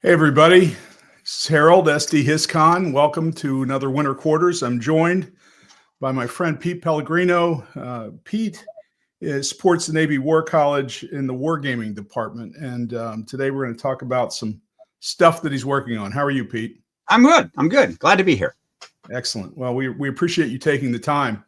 Hey, everybody. It's Harold, SD HisCon. Welcome to another Winter Quarters. I'm joined by my friend Pete Pellegrino. Pete supports the Navy War College in the wargaming department. And today we're going to talk about some stuff that he's working on. How are you, Pete? I'm good. I'm good. Glad to be here. Excellent. Well, we appreciate you taking the time.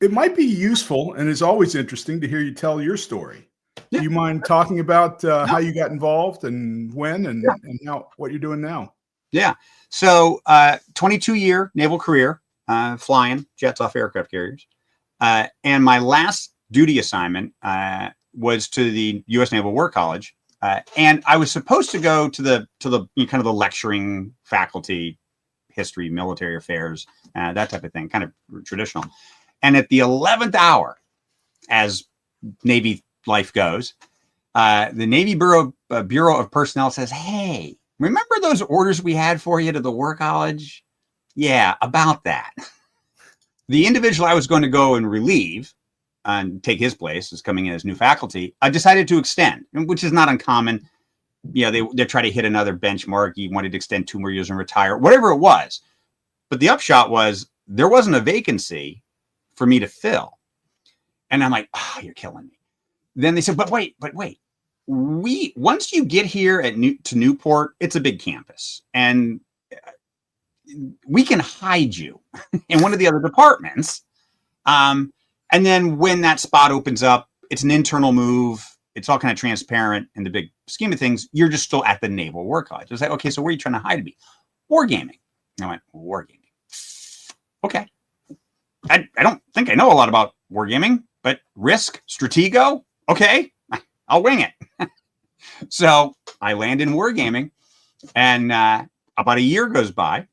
It might be useful and is always interesting to hear you tell your story. Yeah. Do you mind talking about how you got involved and when and now what you're doing now? Yeah. So 22-year naval career, flying jets off aircraft carriers. And my last duty assignment was to the U.S. Naval War College. And I was supposed to go to the kind of the lecturing faculty, history, military affairs, that type of thing, kind of traditional. And at the 11th hour, as Navy life goes, the Navy Bureau of Personnel says, "Hey, remember those orders we had for you to the War College? Yeah, about that." The individual I was going to go and relieve and take his place as coming in as new faculty, I decided to extend, which is not uncommon. You know, they try to hit another benchmark. He wanted to extend 2 more years and retire, whatever it was. But the upshot was there wasn't a vacancy for me to fill. And I'm like, "Oh, you're killing me." Then they said, but wait, once you get here to Newport, it's a big campus and we can hide you in one of the other departments. And then when that spot opens up, it's an internal move. It's all kind of transparent in the big scheme of things. You're just still at the Naval War College. I was like, okay, so where are you trying to hide me? Wargaming. I went, wargaming. Okay. I don't think I know a lot about wargaming, but Risk, Stratego, okay, I'll wing it. So I land in wargaming, and about a year goes by,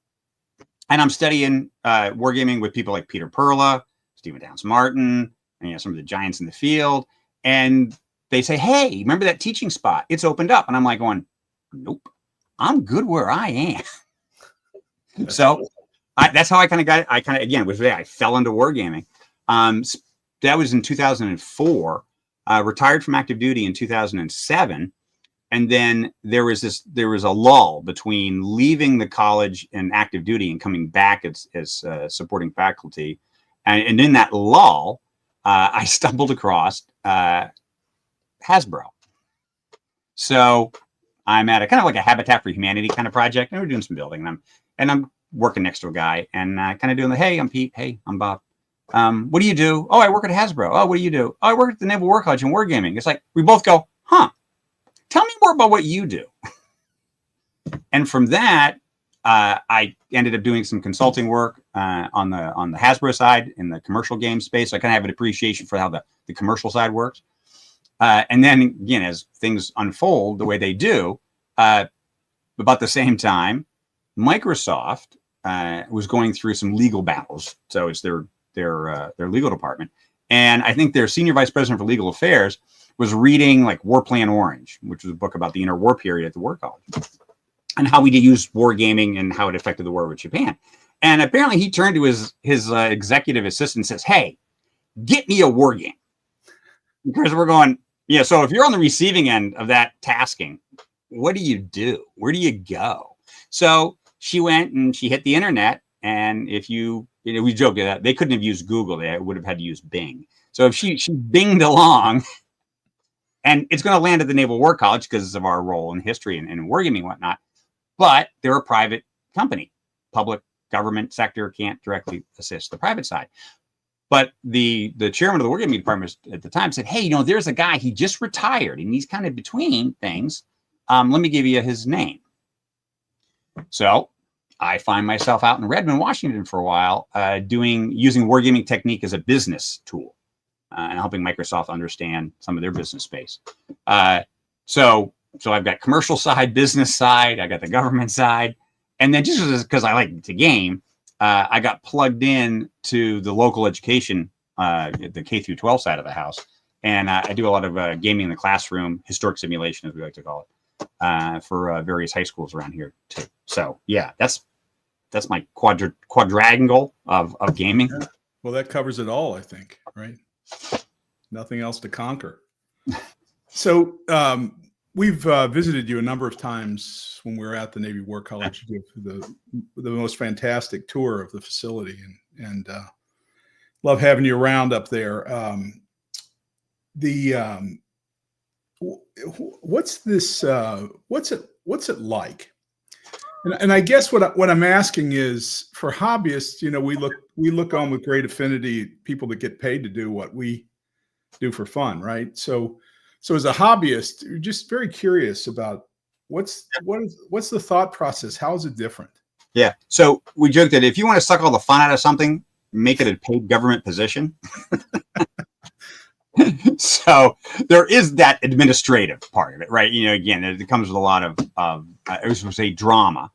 and I'm studying wargaming with people like Peter Perla, Stephen Downs Martin, and some of the giants in the field. And they say, "Hey, remember that teaching spot? It's opened up." And I'm like going, "Nope, I'm good where I am." So that's how I kind of got it. I fell into wargaming. That was in 2004. Retired from active duty in 2007, and then there was a lull between leaving the college and active duty and coming back as supporting faculty, and in that lull, I stumbled across Hasbro. So I'm at a kind of like a Habitat for Humanity kind of project, and we're doing some building, and I'm working next to a guy, and kind of doing the, "Hey, I'm Pete. Hey, I'm Bob. What do you do?" "Oh, I work at Hasbro." "Oh, what do you do?" "Oh, I work at the Naval War College in wargaming." It's like we both go, "Huh, tell me more about what you do." And from that, I ended up doing some consulting work on the Hasbro side in the commercial game space. So I kind of have an appreciation for how the commercial side works. And then again, as things unfold the way they do, about the same time, Microsoft was going through some legal battles. So it's their legal department, and I think their senior vice president for legal affairs was reading like War Plan Orange, which was a book about the interwar period at the War College and how we use wargaming and how it affected the war with Japan. And apparently he turned to his executive assistant and says, "Hey, get me a war game." Because we're going, yeah, so if you're on the receiving end of that tasking, what do you do? Where do you go? So she went and she hit the internet, and if we joke that they couldn't have used Google, they would have had to use Bing. So if she binged along, and it's going to land at the Naval War College because of our role in history and wargaming and whatnot, but they're a private company. Public government sector can't directly assist the private side. But the chairman of the wargaming department at the time said, "Hey, there's a guy, he just retired, and he's kind of between things. Let me give you his name." So I find myself out in Redmond, Washington for a while, using wargaming technique as a business tool and helping Microsoft understand some of their business space. So I've got commercial side, business side, I got the government side, and then just because I like to game, I got plugged in to the local education, the K through 12 side of the house, and I do a lot of gaming in the classroom, historic simulation, as we like to call it, for various high schools around here too. So yeah, that's my quadrangle of gaming. Yeah. Well, that covers it all, I think, right? Nothing else to conquer. So we've visited you a number of times when we were at the Navy War College. You give the most fantastic tour of the facility, and love having you around up there. What's this? What's it like? And I guess what I'm asking is, for hobbyists, we look on with great affinity people that get paid to do what we do for fun, right? So as a hobbyist, you're just very curious about what's the thought process? How is it different? Yeah. So we joke that if you want to suck all the fun out of something, make it a paid government position. So there is that administrative part of it, right? Again, it comes with a lot of I was going to say drama,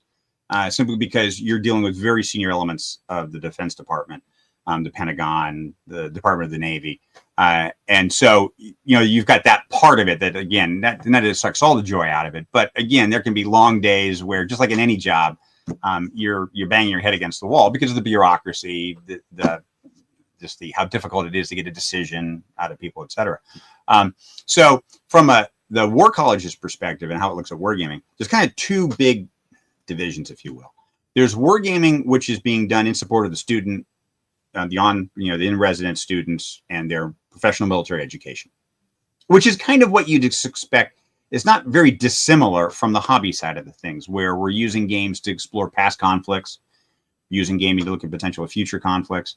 simply because you're dealing with very senior elements of the Defense Department, the Pentagon, the Department of the Navy. And so, you've got that part of it that, again, that sucks all the joy out of it. But again, there can be long days where, just like in any job, you're banging your head against the wall because of the bureaucracy, how difficult it is to get a decision out of people, et cetera. So from the War College's perspective and how it looks at wargaming, there's kind of two big divisions, if you will. There's wargaming, which is being done in support of the student, the in-resident students and their professional military education, which is kind of what you'd expect. It's not very dissimilar from the hobby side of the things, where we're using games to explore past conflicts, using gaming to look at potential future conflicts,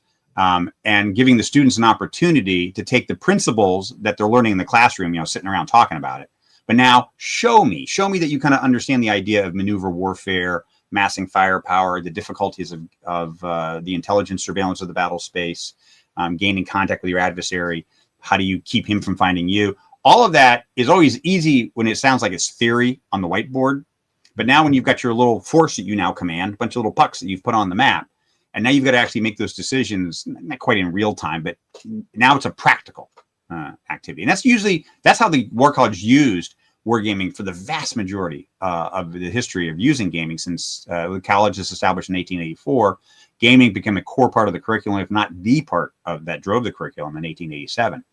and giving the students an opportunity to take the principles that they're learning in the classroom, sitting around talking about it. But now show me that you kind of understand the idea of maneuver warfare, massing firepower, the difficulties of the intelligence surveillance of the battle space, gaining contact with your adversary. How do you keep him from finding you? All of that is always easy when it sounds like it's theory on the whiteboard. But now when you've got your little force that you now command, a bunch of little pucks that you've put on the map, and now you've got to actually make those decisions, not quite in real time, but now it's a practical activity. And that's how the War College used wargaming for the vast majority of the history of using gaming since the college was established in 1884. Gaming became a core part of the curriculum, if not the part of that drove the curriculum in 1887.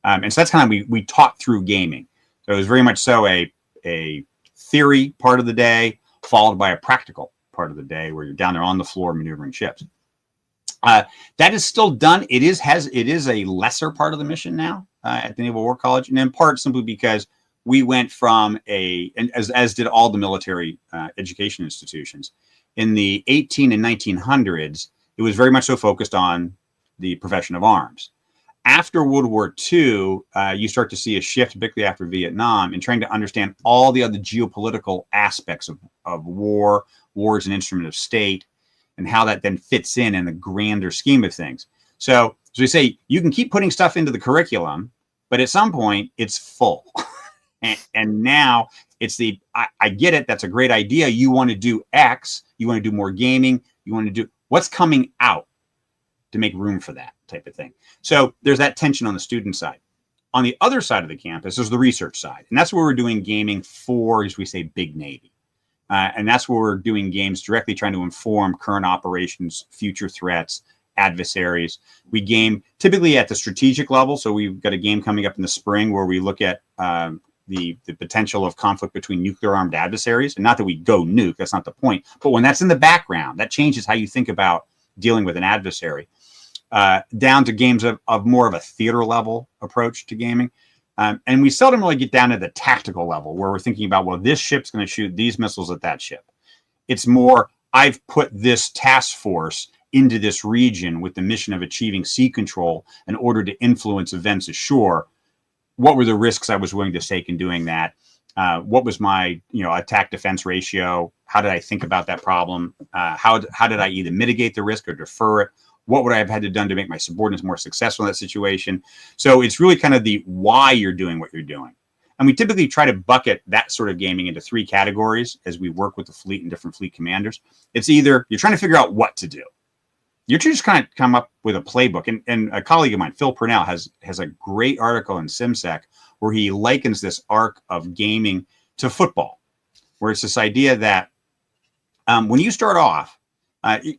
And so that's kind of, we taught through gaming. So it was very much so a theory part of the day, followed by a practical part of the day where you're down there on the floor maneuvering ships. That is still done. It is a lesser part of the mission now at the Naval War College, and in part simply because we went from as did all the military education institutions in the 18 and 1900s. It was very much so focused on the profession of arms. After World War II, you start to see a shift, particularly after Vietnam, in trying to understand all the other geopolitical aspects of war. War is an instrument of state, and how that then fits in the grander scheme of things. So, as we say, you can keep putting stuff into the curriculum, but at some point it's full. and now it's I get it. That's a great idea. You want to do X. You want to do more gaming. You want to do what's coming out to make room for that type of thing. So there's that tension on the student side. On the other side of the campus is the research side. And that's where we're doing gaming for, as we say, Big Navy. And that's where we're doing games directly trying to inform current operations, future threats, adversaries. We game typically at the strategic level. So we've got a game coming up in the spring where we look at the potential of conflict between nuclear armed adversaries. And not that we go nuke, that's not the point. But when that's in the background, that changes how you think about dealing with an adversary. Down to games of more of a theater level approach to gaming. And we seldom really get down to the tactical level where we're thinking about, well, this ship's going to shoot these missiles at that ship. It's more, I've put this task force into this region with the mission of achieving sea control in order to influence events ashore. What were the risks I was willing to take in doing that? What was my attack defense ratio? How did I think about that problem? How did I either mitigate the risk or defer it? What would I have had to done to make my subordinates more successful in that situation? So it's really kind of the why you're doing what you're doing. And we typically try to bucket that sort of gaming into three categories as we work with the fleet and different fleet commanders. It's either you're trying to figure out what to do. You're just kind of come up with a playbook. And a colleague of mine, Phil Purnell, has a great article in SimSec where he likens this arc of gaming to football, where it's this idea that when you start off,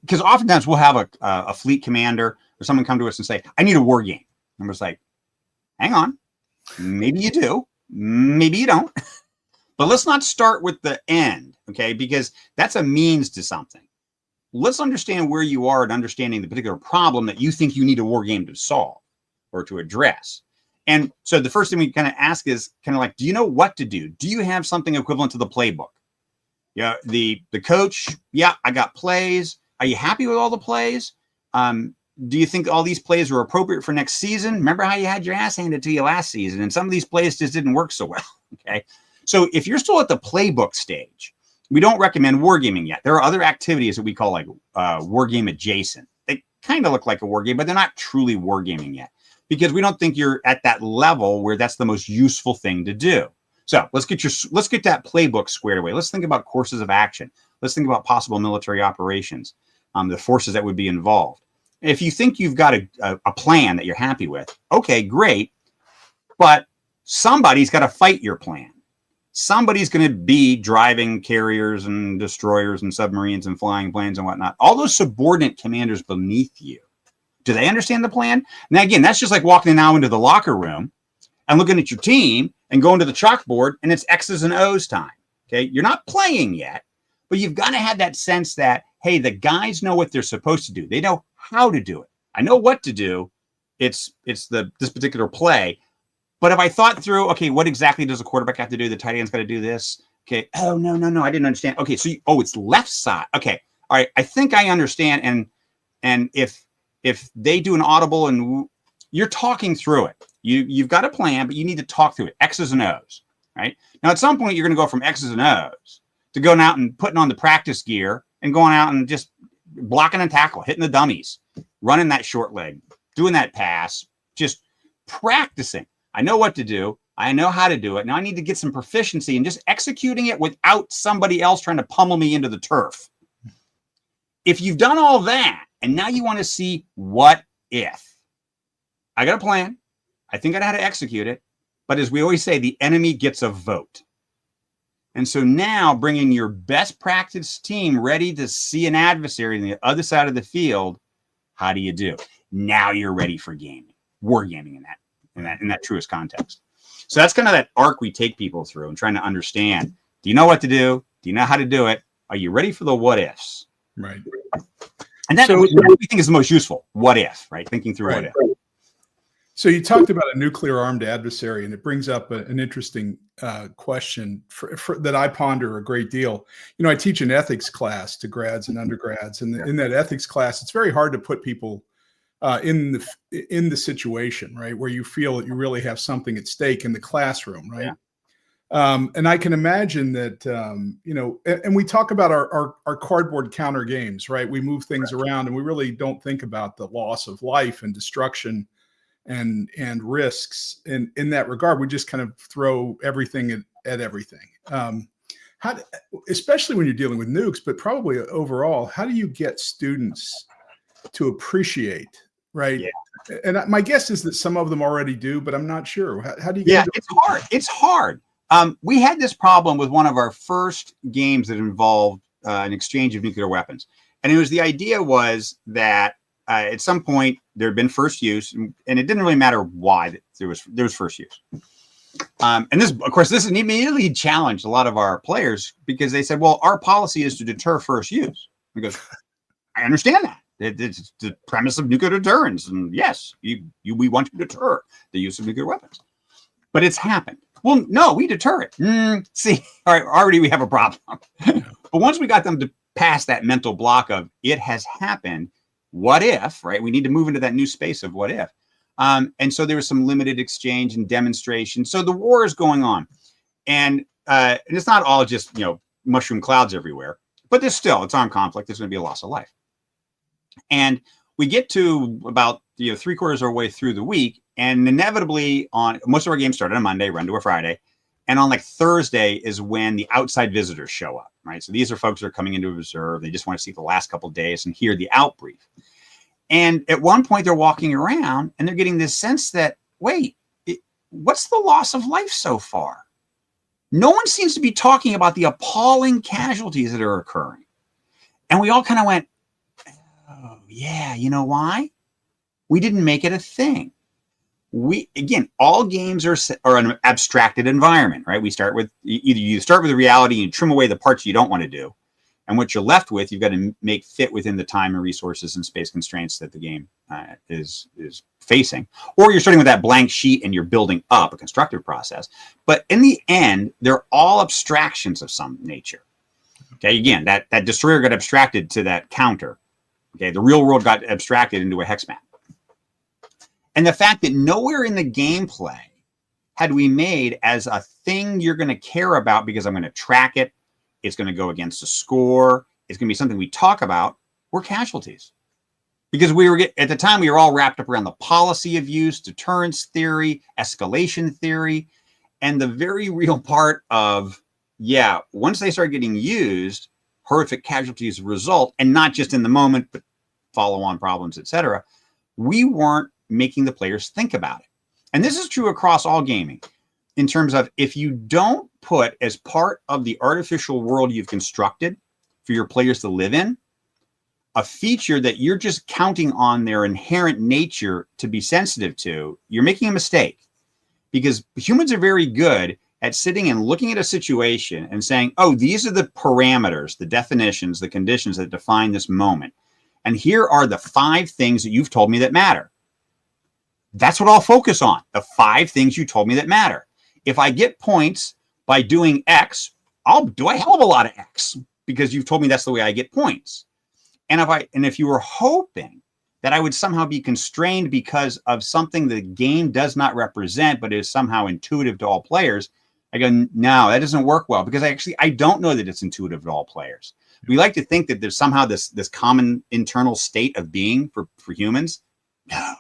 because oftentimes we'll have a fleet commander or someone come to us and say, I need a war game. And we're just like, hang on, maybe you do, maybe you don't. But let's not start with the end, okay? Because that's a means to something. Let's understand where you are and understanding the particular problem that you think you need a war game to solve or to address. And so the first thing we kind of ask is kind of like, do you know what to do? Do you have something equivalent to the playbook? Yeah, the coach, yeah, I got plays. Are you happy with all the plays? Do you think all these plays are appropriate for next season? Remember how you had your ass handed to you last season, and some of these plays just didn't work so well, okay? So if you're still at the playbook stage, we don't recommend wargaming yet. There are other activities that we call like wargame adjacent. They kind of look like a wargame, but they're not truly wargaming yet because we don't think you're at that level where that's the most useful thing to do. So let's get that playbook squared away. Let's think about courses of action. Let's think about possible military operations, the forces that would be involved. If you think you've got a plan that you're happy with, okay, great. But somebody's got to fight your plan. Somebody's going to be driving carriers and destroyers and submarines and flying planes and whatnot. All those subordinate commanders beneath you. Do they understand the plan? Now, again, that's just like walking now into the locker room and looking at your team and going to the chalkboard and it's X's and O's time. Okay. You're not playing yet, but you've got to have that sense that, hey, the guys know what they're supposed to do. They know how to do it. I know what to do. It's this particular play. But if I thought through, okay, what exactly does a quarterback have to do? The tight end's got to do this. Okay. Oh, no, I didn't understand. Okay. So, it's left side. Okay. All right. I think I understand. And if they do an audible and you're talking through it, you've got a plan, but you need to talk through it. X's and O's, right? Now, at some point, you're going to go from X's and O's to going out and putting on the practice gear and going out and just blocking and tackle, hitting the dummies, running that short leg, doing that pass, just practicing. I know what to do. I know how to do it. Now I need to get some proficiency in just executing it without somebody else trying to pummel me into the turf. If you've done all that, and now you want to see what if. I got a plan. I think I know how to execute it. But as we always say, the enemy gets a vote. And so now bringing your best practice team ready to see an adversary on the other side of the field, how do you do? Now you're ready for gaming, wargaming in that truest context. So that's kind of that arc we take people through and trying to understand, do you know what to do? Do you know how to do it? Are you ready for the what ifs? Right. And that's what we think is the most useful. What if, right? Thinking through what if. So you talked about a nuclear armed adversary, and it brings up an interesting question that I ponder a great deal. I teach an ethics class to grads and undergrads, and in that ethics class, it's very hard to put people in the situation, right, where you feel that you really have something at stake in the classroom, right? Yeah. And I can imagine that, and we talk about our cardboard counter games, right? We move things around, and we really don't think about the loss of life and destruction and risks in that regard. We just kind of throw everything at everything. Especially when you're dealing with nukes, but probably overall, how do you get students to appreciate, right? Yeah. And my guess is that some of them already do, but I'm not sure. How do you get It's hard. We had this problem with one of our first games that involved an exchange of nuclear weapons. And the idea was that at some point there had been first use, and it didn't really matter why there was first use. And this immediately challenged a lot of our players because they said, well, our policy is to deter first use. Because I understand that. It's the premise of nuclear deterrence. And yes, we want to deter the use of nuclear weapons. But it's happened. Well, no, we deter it. See, all right, already we have a problem. But once we got them to pass that mental block of it has happened, what if, right? We need to move into that new space of what if. And so there was some limited exchange and demonstration. So the war is going on. And it's not all just, mushroom clouds everywhere, but it's armed conflict. There's going to be a loss of life. And we get to about 3/4 of our way through the week, and inevitably on most of our games started on Monday, run to a Friday. And on Thursday is when the outside visitors show up, right? So these are folks that are coming in to observe. They just want to see the last couple of days and hear the outbrief. And at one point they're walking around and they're getting this sense that, wait, what's the loss of life so far? No one seems to be talking about the appalling casualties that are occurring. And we all kind of went, oh, yeah, you know why? We didn't make it a thing. all games are an abstracted environment, right? We start with either you start with the reality and trim away the parts you don't want to do, and what you're left with, you've got to make fit within the time and resources and space constraints that the game is facing. Or you're starting with that blank sheet and you're building up a constructive process. But in the end, they're all abstractions of some nature. Okay, again, that destroyer got abstracted to that counter. Okay, the real world got abstracted into a hex map. And the fact that nowhere in the gameplay had we made as a thing you're going to care about because I'm going to track it, it's going to go against the score, it's going to be something we talk about, were casualties. Because at the time, we were all wrapped up around the policy of use, deterrence theory, escalation theory, and the very real part of, once they start getting used, horrific casualties result, and not just in the moment, but follow-on problems, etc. We weren't making the players think about it. And this is true across all gaming in terms of if you don't put as part of the artificial world you've constructed for your players to live in, a feature that you're just counting on their inherent nature to be sensitive to, you're making a mistake. Because humans are very good at sitting and looking at a situation and saying, oh, these are the parameters, the definitions, the conditions that define this moment. And here are the 5 things that you've told me that matter. That's what I'll focus on, the 5 things you told me that matter. If I get points by doing X, I'll do a hell of a lot of X because you've told me that's the way I get points. And if you were hoping that I would somehow be constrained because of something the game does not represent, but is somehow intuitive to all players, I go, no, that doesn't work well because I don't know that it's intuitive to all players. We like to think that there's somehow this common internal state of being for humans. No.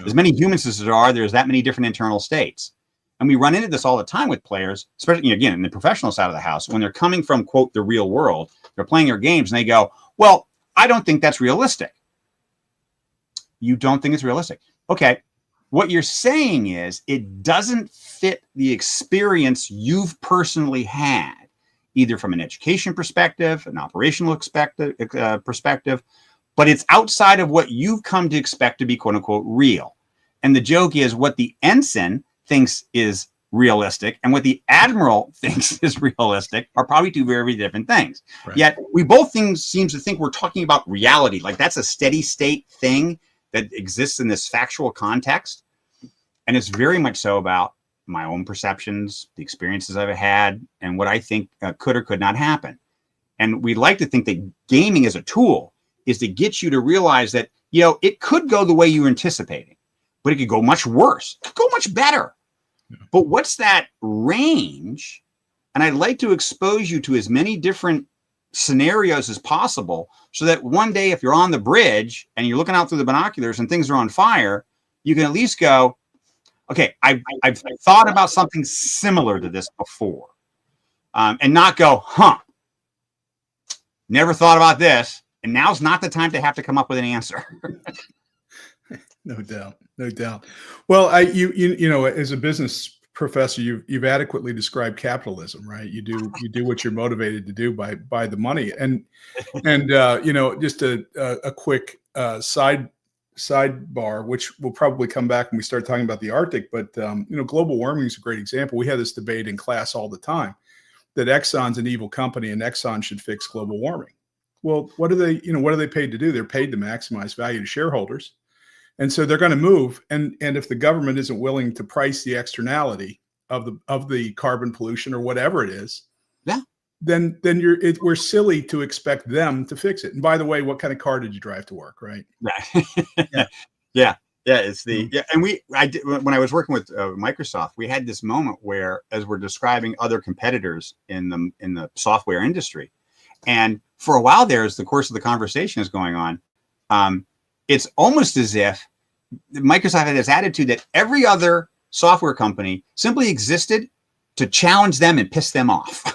As many humans as there are, there's that many different internal states. And we run into this all the time with players, especially, again, in the professional side of the house, when they're coming from, quote, the real world, they're playing their games and they go, well, I don't think that's realistic. You don't think it's realistic. Okay. What you're saying is it doesn't fit the experience you've personally had, either from an education perspective, an operational perspective, but it's outside of what you've come to expect to be, quote unquote, real. And the joke is what the ensign thinks is realistic and what the admiral thinks is realistic are probably 2 very, very different things. Right. Yet we both seem to think we're talking about reality, like that's a steady state thing that exists in this factual context. And it's very much so about my own perceptions, the experiences I've had, and what I think could or could not happen. And we like to think that gaming as a tool is to get you to realize that, it could go the way you were anticipating, but it could go much worse, it could go much better. Yeah. But what's that range? And I'd like to expose you to as many different scenarios as possible so that one day, if you're on the bridge and you're looking out through the binoculars and things are on fire, you can at least go, okay, I've thought about something similar to this before, and not go, never thought about this. And now's not the time to have to come up with an answer. No doubt. Well, you know, as a business professor, you've adequately described capitalism, right? You do what you're motivated to do by the money, and you know, just a quick sidebar, which will probably come back when we start talking about the Arctic. But you know, global warming is a great example. We have this debate in class all the time that Exxon's an evil company and Exxon should fix global warming. Well, what are they paid to do? They're paid to maximize value to shareholders. And so they're going to move. And if the government isn't willing to price the externality of the carbon pollution or whatever it is, yeah, then we're silly to expect them to fix it. And by the way, what kind of car did you drive to work? Right. Right. Yeah. It's the, yeah. And I did, when I was working with Microsoft, we had this moment where, as we're describing other competitors in the software industry, and for a while there, as the course of the conversation is going on, it's almost as if Microsoft had this attitude that every other software company simply existed to challenge them and piss them off.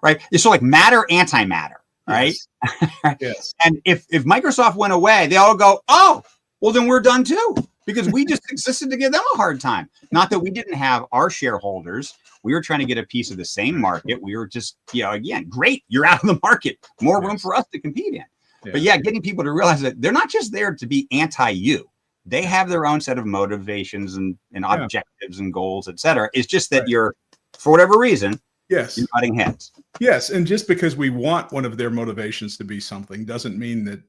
Right? It's sort of like matter, antimatter, right? Yes. Yes. And if Microsoft went away, they all go, oh, well, then we're done too, because we just existed to give them a hard time. Not that we didn't have our shareholders. We were trying to get a piece of the same market. We were just, again, great, you're out of the market. More room for us to compete in. Yeah. But yeah, getting people to realize that they're not just there to be anti-you. They have their own set of motivations and Yeah. objectives and goals, et cetera. It's just that Right. you're, for whatever reason, Yes. you're butting heads. Yes. And just because we want one of their motivations to be something doesn't mean that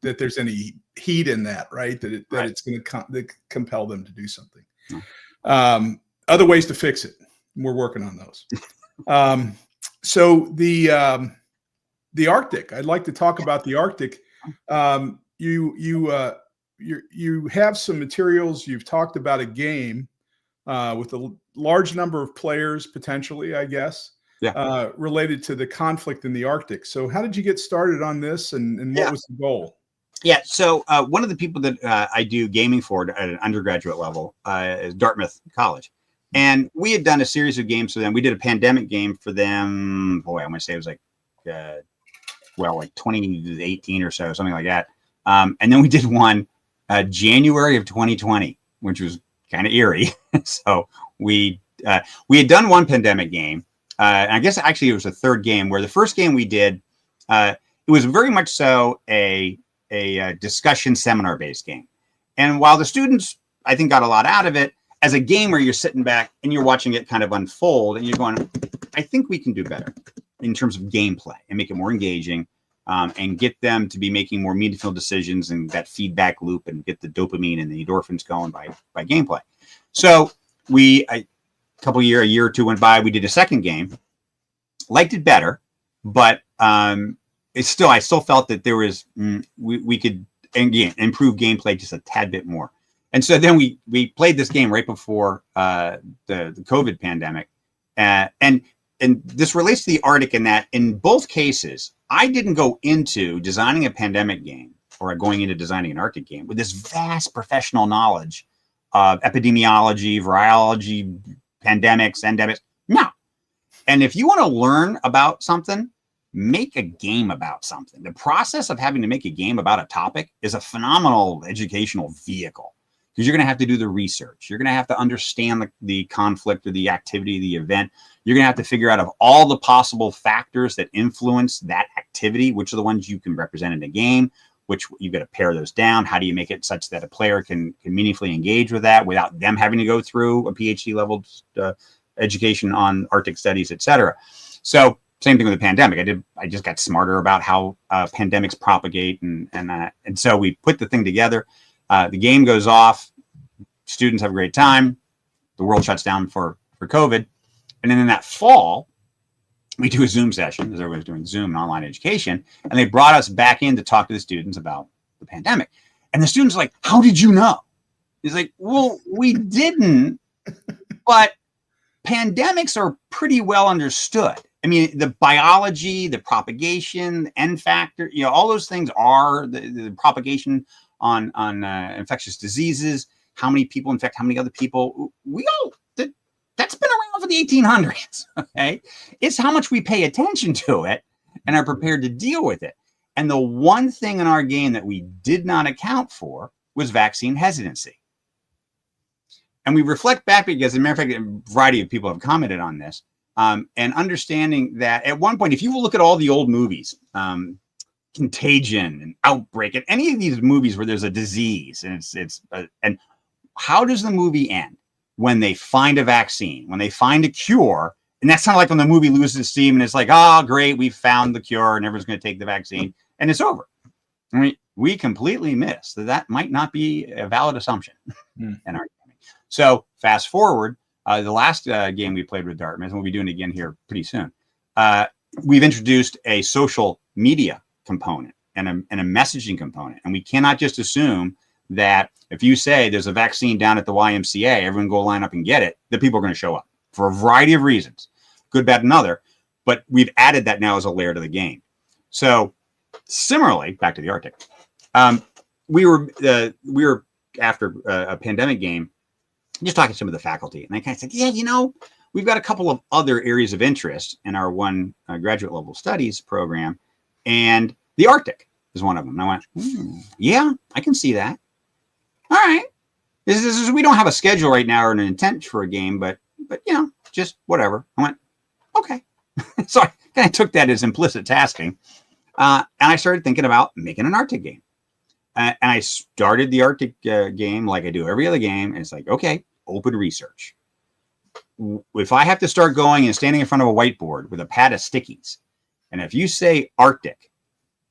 that there's any heat in that, right? That Right. it's going to compel them to do something. No. Other ways to fix it. We're working on those. So the Arctic. I'd like to talk about the Arctic. You have some materials. You've talked about a game with a large number of players, potentially, I guess, related to the conflict in the Arctic. So how did you get started on this, and what was the goal? Yeah, so one of the people that I do gaming for at an undergraduate level is Dartmouth College. And we had done a series of games for them. We did a pandemic game for them. Boy, I'm going to say it was like 2018 or so, something like that. And then we did one January of 2020, which was kind of eerie. So we had done one pandemic game. And I guess actually it was a third game, where the first game we did, it was very much so a discussion seminar based game. And while the students, I think, got a lot out of it, as a gamer, you're sitting back and you're watching it kind of unfold, and you're going, I think we can do better in terms of gameplay and make it more engaging, and get them to be making more meaningful decisions and that feedback loop, and get the dopamine and the endorphins going by gameplay. So a year or two went by, we did a second game, liked it better, but I still felt that there was, we could improve gameplay just a tad bit more. And so then we played this game right before the COVID pandemic. And this relates to the Arctic in that in both cases, I didn't go into designing a pandemic game or going into designing an Arctic game with this vast professional knowledge of epidemiology, virology, pandemics, endemics. No. And if you want to learn about something, make a game about something. The process of having to make a game about a topic is a phenomenal educational vehicle, because you're going to have to do the research. You're going to have to understand the conflict or the activity, the event. You're going to have to figure out of all the possible factors that influence that activity, which are the ones you can represent in a game, which you've got to pare those down. How do you make it such that a player can meaningfully engage with that without them having to go through a PhD level education on Arctic studies, et cetera. So same thing with the pandemic. I just got smarter about how pandemics propagate. And so we put the thing together. The game goes off, students have a great time, the world shuts down for COVID. And then in that fall, we do a Zoom session, as everybody's doing Zoom and online education. And they brought us back in to talk to the students about the pandemic. And the students are like, how did you know? He's like, well, we didn't, but pandemics are pretty well understood. I mean, the biology, the propagation, the N factor, all those things are the propagation on infectious diseases, how many people infect how many other people. That's been around for the 1800s. Okay, it's how much we pay attention to it and are prepared to deal with it. And the one thing in our game that we did not account for was vaccine hesitancy. And we reflect back, because, as a matter of fact, a variety of people have commented on this, and understanding that at one point, if you look at all the old movies, Contagion and Outbreak, and any of these movies where there's a disease, and how does the movie end? When they find a vaccine, when they find a cure, and that's kind of like when the movie loses steam and it's like, oh, great, we found the cure and everyone's going to take the vaccine and it's over. I mean, we completely miss that might not be a valid assumption in our gaming. So fast forward, the last game we played with Dartmouth, and we'll be doing it again here pretty soon. We've introduced a social media component and a messaging component, and we cannot just assume that if you say there's a vaccine down at the YMCA, everyone go line up and get it, the people are going to show up for a variety of reasons, good, bad, and other. But we've added that now as a layer to the game. So similarly, back to the Arctic, we were after a pandemic game, just talking to some of the faculty, and I kind of said, yeah, we've got a couple of other areas of interest in our one graduate level studies program, and the Arctic is one of them. And I went, yeah, I can see that. All right. This is, we don't have a schedule right now or an intent for a game, but just whatever. I went, okay. So I kind of took that as implicit tasking. And I started thinking about making an Arctic game. And I started the Arctic game like I do every other game. And it's like, okay, open research. If I have to start going and standing in front of a whiteboard with a pad of stickies, and if you say Arctic,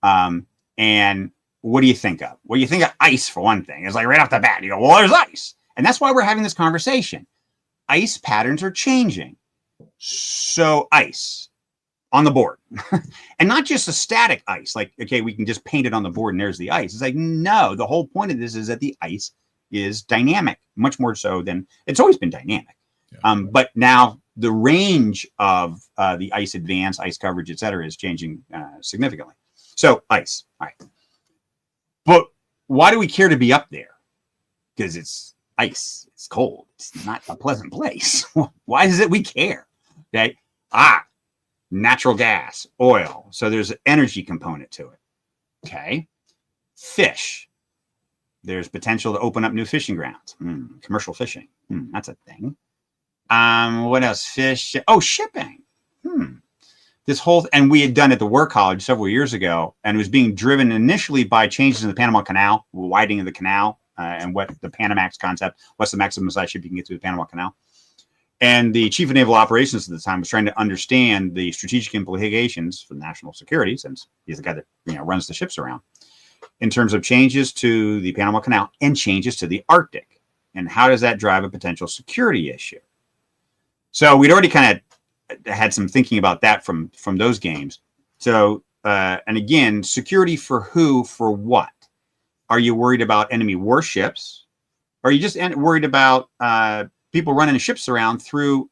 and what do you think of? Well, you think of ice for one thing. It's like right off the bat, you go, well, there's ice. And that's why we're having this conversation. Ice patterns are changing. So ice on the board. And not just a static ice, like, okay, we can just paint it on the board and there's the ice. It's like, no, the whole point of this is that the ice is dynamic, much more so than it's always been dynamic. Yeah. But now the range of the ice advance, ice coverage, et cetera, is changing significantly. So ice, all right. But why do we care to be up there? Because it's ice, it's cold, it's not a pleasant place. Why is it we care? Okay. Natural gas, oil. So there's an energy component to it. Okay. Fish. There's potential to open up new fishing grounds. Commercial fishing. That's a thing. What else? Fish. Oh, shipping. This whole, and we had done at the War College several years ago, and it was being driven initially by changes in the Panama Canal, widening of the canal, and what the Panamax concept, what's the maximum size ship you can get through the Panama Canal. And the chief of naval operations at the time was trying to understand the strategic implications for national security, since he's the guy that runs the ships around, in terms of changes to the Panama Canal and changes to the Arctic. And how does that drive a potential security issue? So we'd already kind of had some thinking about that from those games. So, and again, security for who, for what? Are you worried about enemy warships? Or are you just worried about people running ships around through,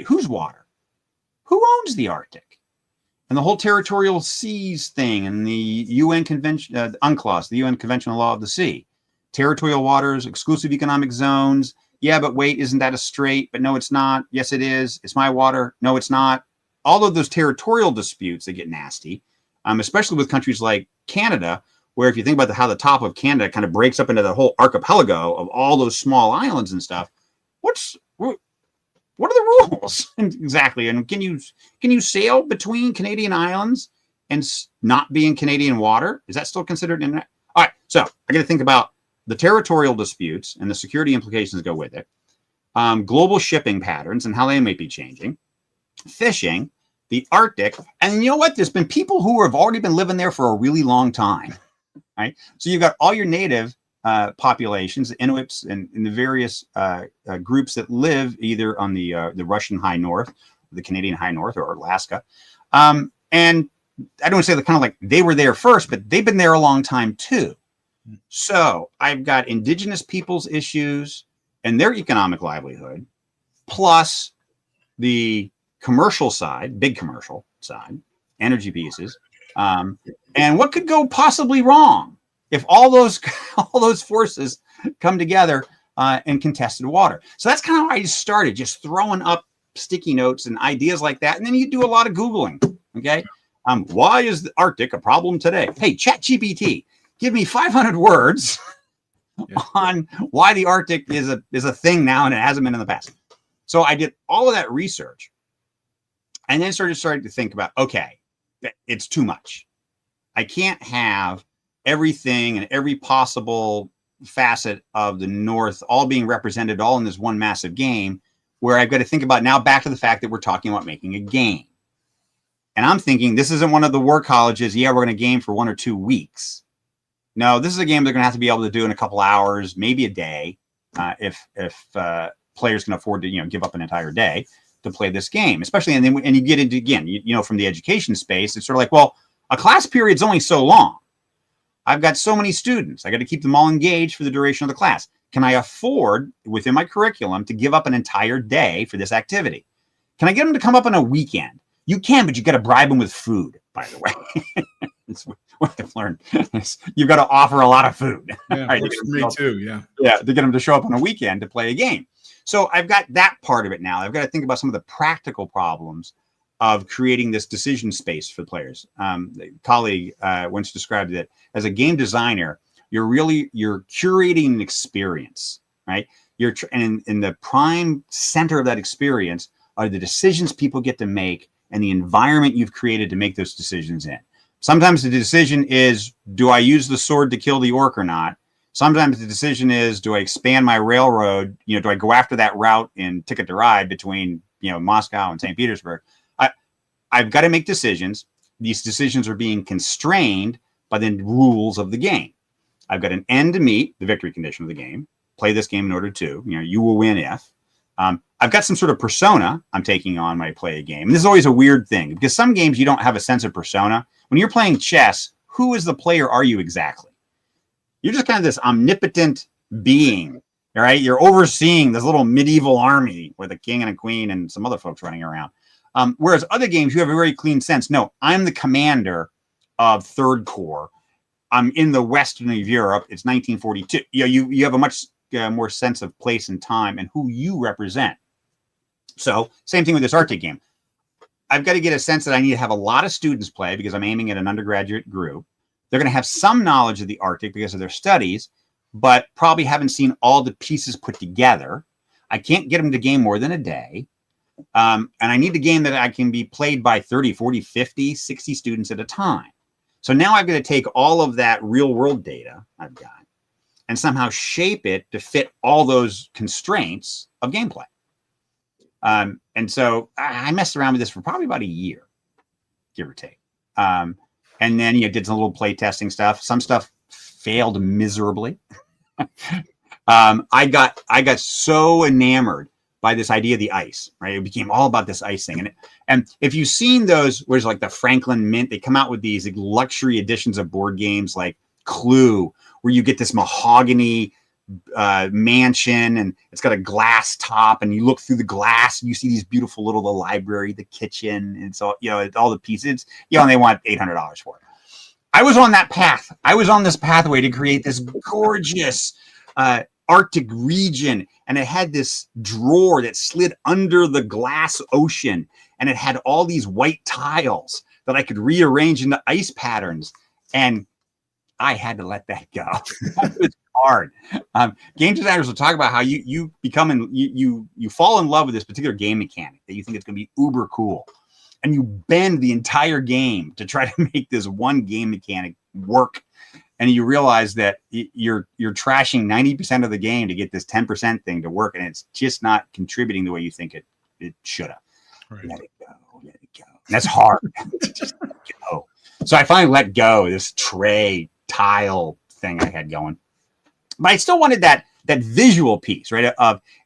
whose water? Who owns the Arctic? And the whole territorial seas thing and the UN Convention, UNCLOS, the UN Convention on the Law of the Sea. Territorial waters, exclusive economic zones. Yeah, but wait, isn't that a strait? But no, it's not. Yes, it is. It's my water. No, it's not. All of those territorial disputes, they get nasty, especially with countries like Canada, where if you think about how the top of Canada kind of breaks up into the whole archipelago of all those small islands and stuff, what are the rules exactly? And can you sail between Canadian islands and not be in Canadian water? Is that still considered in that? All right, so I got to think about the territorial disputes and the security implications that go with it, global shipping patterns and how they may be changing, fishing, the Arctic, and you know what? There's been people who have already been living there for a really long time, right? So you've got all your native populations, the Inuits, and the various groups that live either on the Russian high north, the Canadian high north, or Alaska, and I don't want to say kind of like they were there first, but they've been there a long time too. So I've got indigenous peoples issues and their economic livelihood, plus the commercial side, big commercial side, energy pieces, and what could go possibly wrong if all those forces come together in contested water. So that's kind of how I started, just throwing up sticky notes and ideas like that, and then you do a lot of Googling. Okay, why is the Arctic a problem today? Hey, ChatGPT. Give me 500 words on why the Arctic is a thing now and it hasn't been in the past. So I did all of that research and then started to think about, okay, it's too much. I can't have everything and every possible facet of the North all being represented all in this one massive game, where I've got to think about now back to the fact that we're talking about making a game. And I'm thinking this isn't one of the war colleges. Yeah, we're going to game for 1 or 2 weeks. No, this is a game they're going to have to be able to do in a couple hours, maybe a day, if players can afford to give up an entire day to play this game. Especially, and you get into, again, from the education space, it's sort of like, well, a class period's only so long. I've got so many students. I got to keep them all engaged for the duration of the class. Can I afford, within my curriculum, to give up an entire day for this activity? Can I get them to come up on a weekend? You can, but you got to bribe them with food, by the way. It's what I've learned. You've got to offer a lot of food. Yeah, right, works for me too. Yeah. Yeah, to get them to show up on a weekend to play a game. So I've got that part of it now. I've got to think about some of the practical problems of creating this decision space for players. A colleague once described it as a game designer, you're curating an experience, right? And in the prime center of that experience are the decisions people get to make and the environment you've created to make those decisions in. Sometimes the decision is, do I use the sword to kill the orc or not? Sometimes the decision is, do I expand my railroad? Do I go after that route in Ticket to Ride between, Moscow and St. Petersburg? I've got to make decisions. These decisions are being constrained by the rules of the game. I've got an end to meet, the victory condition of the game. Play this game in order to, you will win if. I've got some sort of persona I'm taking on when I play a game. And this is always a weird thing because some games you don't have a sense of persona. When you're playing chess, who is the player are you exactly? You're just kind of this omnipotent being, all right? You're overseeing this little medieval army with a king and a queen and some other folks running around. Whereas other games, you have a very clean sense. No, I'm the commander of Third Corps. I'm in the Western of Europe. It's 1942. You have a much more sense of place and time and who you represent. So same thing with this Arctic game. I've got to get a sense that I need to have a lot of students play because I'm aiming at an undergraduate group. They're going to have some knowledge of the Arctic because of their studies, but probably haven't seen all the pieces put together. I can't get them to game more than a day. And I need a game that I can be played by 30, 40, 50, 60 students at a time. So now I've got to take all of that real world data I've got and somehow shape it to fit all those constraints of gameplay. And so I messed around with this for probably about a year, give or take. And then did some little play testing stuff. Some stuff failed miserably. I got so enamored by this idea of the ice, right? It became all about this ice thing. And if you've seen those, where's like the Franklin Mint, they come out with these luxury editions of board games like Clue, where you get this mahogany mansion and it's got a glass top and you look through the glass and you see these beautiful little, the library, the kitchen, and so all the pieces, and they want $800 for it. I was on that path. I was on this pathway to create this gorgeous Arctic region, and it had this drawer that slid under the glass ocean, and it had all these white tiles that I could rearrange into ice patterns, and I had to let that go. It was hard. Game designers will talk about how you fall in love with this particular game mechanic that you think it's going to be uber cool, and you bend the entire game to try to make this one game mechanic work, and you realize that you're trashing 90% of the game to get this 10% thing to work, and it's just not contributing the way you think it should have. Right. Let it go. And that's hard. Just let go. So I finally let go of this tray tile thing I had going, but I still wanted that visual piece, right?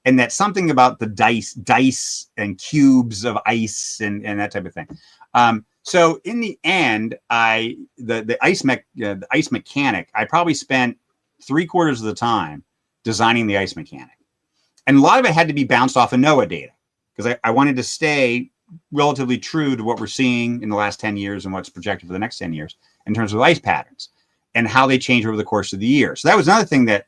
And that something about the dice and cubes of ice and that type of thing. So in the end, the ice mechanic, I probably spent 3/4 of the time designing the ice mechanic, and a lot of it had to be bounced off of NOAA data because I wanted to stay relatively true to what we're seeing in the last 10 years and what's projected for the next 10 years in terms of ice patterns and how they change over the course of the year. So that was another thing that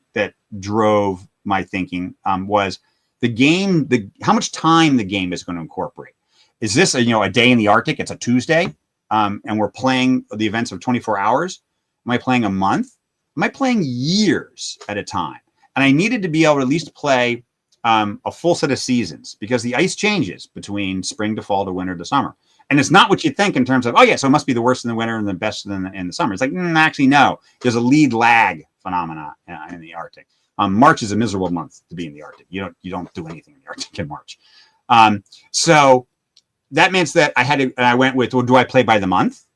drove my thinking, was the game, how much time the game is going to incorporate. Is this a day in the Arctic? It's a Tuesday, and we're playing the events of 24 hours. Am I playing a month? Am I playing years at a time? And I needed to be able to at least play a full set of seasons because the ice changes between spring to fall to winter to summer. And it's not what you think in terms of, oh yeah, so it must be the worst in the winter and the best in the summer. It's like, actually, no. There's a lead lag phenomena in the Arctic. March is a miserable month to be in the Arctic. You don't do anything in the Arctic in March. So that means that I went with, well, do I play by the month?